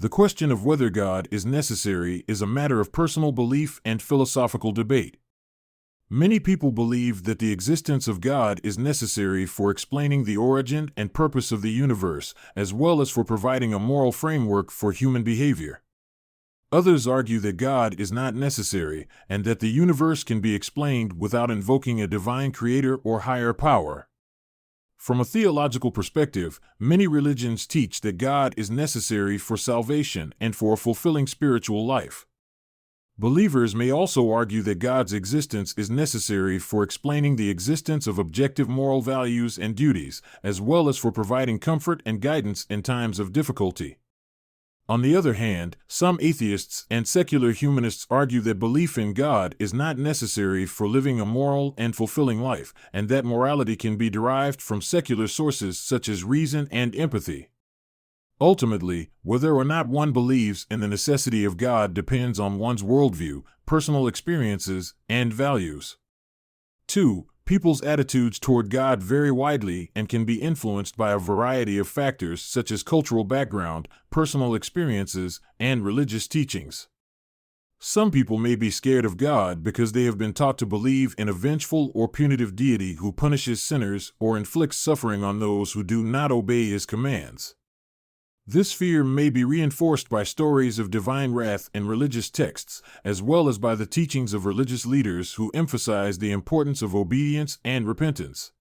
The question of whether God is necessary is a matter of personal belief and philosophical debate. Many people believe that the existence of God is necessary for explaining the origin and purpose of the universe, as well as for providing a moral framework for human behavior. Others argue that God is not necessary, and that the universe can be explained without invoking a divine creator or higher power. From a theological perspective, many religions teach that God is necessary for salvation and for a fulfilling spiritual life. Believers may also argue that God's existence is necessary for explaining the existence of objective moral values and duties, as well as for providing comfort and guidance in times of difficulty. On the other hand, some atheists and secular humanists argue that belief in God is not necessary for living a moral and fulfilling life, and that morality can be derived from secular sources such as reason and empathy. Ultimately, whether or not one believes in the necessity of God depends on one's worldview, personal experiences, and values. 2. People's attitudes toward God vary widely and can be influenced by a variety of factors such as cultural background, personal experiences, and religious teachings. Some people may be scared of God because they have been taught to believe in a vengeful or punitive deity who punishes sinners or inflicts suffering on those who do not obey his commands. This fear may be reinforced by stories of divine wrath in religious texts, as well as by the teachings of religious leaders who emphasize the importance of obedience and repentance.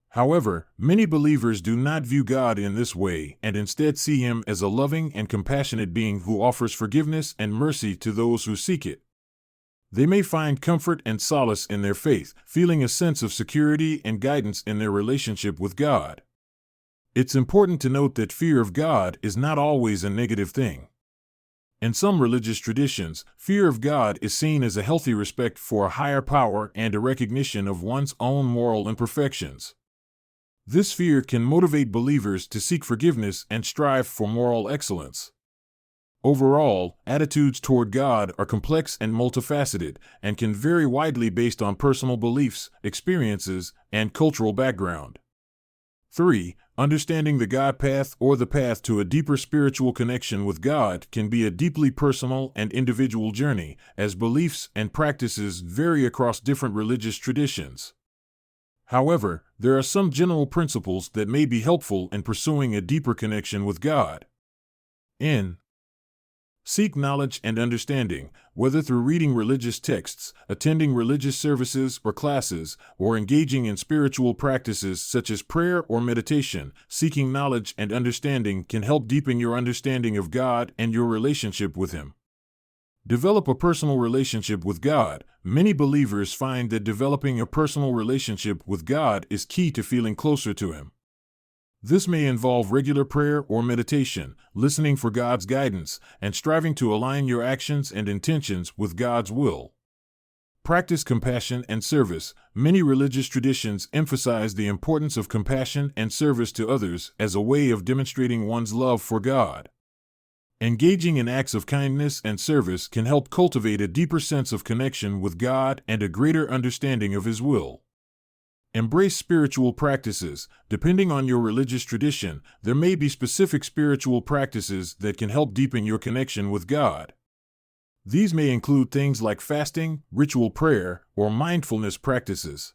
However, many believers do not view God in this way and instead see him as a loving and compassionate being who offers forgiveness and mercy to those who seek it. They may find comfort and solace in their faith, feeling a sense of security and guidance in their relationship with God. It's important to note that fear of God is not always a negative thing. In some religious traditions, fear of God is seen as a healthy respect for a higher power and a recognition of one's own moral imperfections. This fear can motivate believers to seek forgiveness and strive for moral excellence. Overall, attitudes toward God are complex and multifaceted, and can vary widely based on personal beliefs, experiences, and cultural background. 3. Understanding the God path or the path to a deeper spiritual connection with God can be a deeply personal and individual journey, as beliefs and practices vary across different religious traditions. However, there are some general principles that may be helpful in pursuing a deeper connection with God. Seek knowledge and understanding, whether through reading religious texts, attending religious services or classes, or engaging in spiritual practices such as prayer or meditation. Seeking knowledge and understanding can help deepen your understanding of God and your relationship with him. Develop a personal relationship with God. Many believers find that developing a personal relationship with God is key to feeling closer to him. This may involve regular prayer or meditation, listening for God's guidance, and striving to align your actions and intentions with God's will. Practice compassion and service. Many religious traditions emphasize the importance of compassion and service to others as a way of demonstrating one's love for God. Engaging in acts of kindness and service can help cultivate a deeper sense of connection with God and a greater understanding of his will. Embrace spiritual practices. Depending on your religious tradition, there may be specific spiritual practices that can help deepen your connection with God. These may include things like fasting, ritual prayer, or mindfulness practices.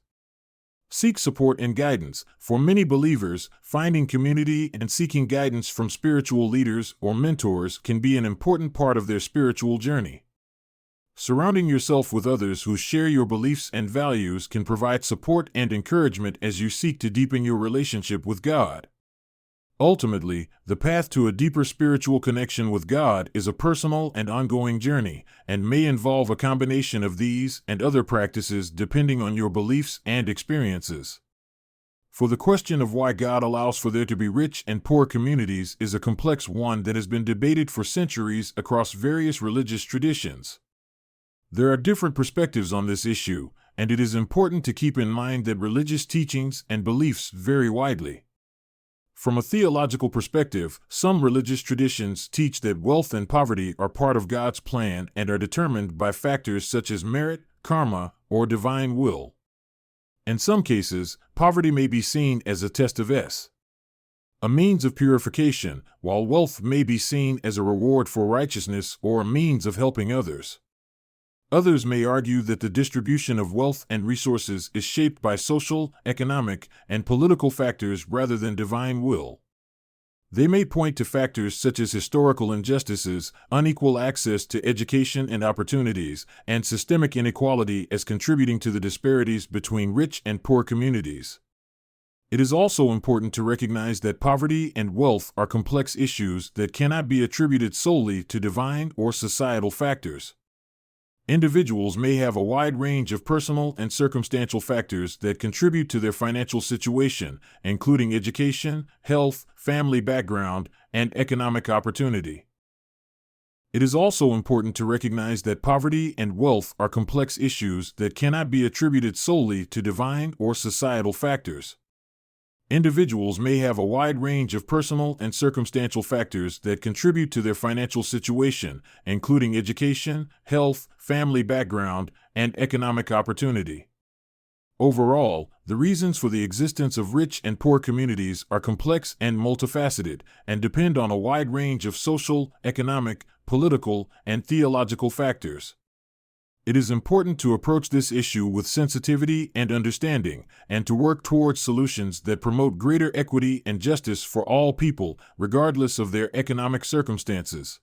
Seek support and guidance. For many believers, finding community and seeking guidance from spiritual leaders or mentors can be an important part of their spiritual journey. Surrounding yourself with others who share your beliefs and values can provide support and encouragement as you seek to deepen your relationship with God. Ultimately, the path to a deeper spiritual connection with God is a personal and ongoing journey, and may involve a combination of these and other practices depending on your beliefs and experiences. For the question of why God allows for there to be rich and poor communities is a complex one that has been debated for centuries across various religious traditions. There are different perspectives on this issue, and it is important to keep in mind that religious teachings and beliefs vary widely. From a theological perspective, some religious traditions teach that wealth and poverty are part of God's plan and are determined by factors such as merit, karma, or divine will. In some cases, poverty may be seen as a test of a means of purification, while wealth may be seen as a reward for righteousness or a means of helping others. Others may argue that the distribution of wealth and resources is shaped by social, economic, and political factors rather than divine will. They may point to factors such as historical injustices, unequal access to education and opportunities, and systemic inequality as contributing to the disparities between rich and poor communities. It is also important to recognize that poverty and wealth are complex issues that cannot be attributed solely to divine or societal factors. Individuals may have a wide range of personal and circumstantial factors that contribute to their financial situation, including education, health, family background, and economic opportunity. It is also important to recognize that poverty and wealth are complex issues that cannot be attributed solely to divine or societal factors. Individuals may have a wide range of personal and circumstantial factors that contribute to their financial situation, including education, health, family background, and economic opportunity. Overall, the reasons for the existence of rich and poor communities are complex and multifaceted, and depend on a wide range of social, economic, political, and theological factors. It is important to approach this issue with sensitivity and understanding, and to work towards solutions that promote greater equity and justice for all people, regardless of their economic circumstances.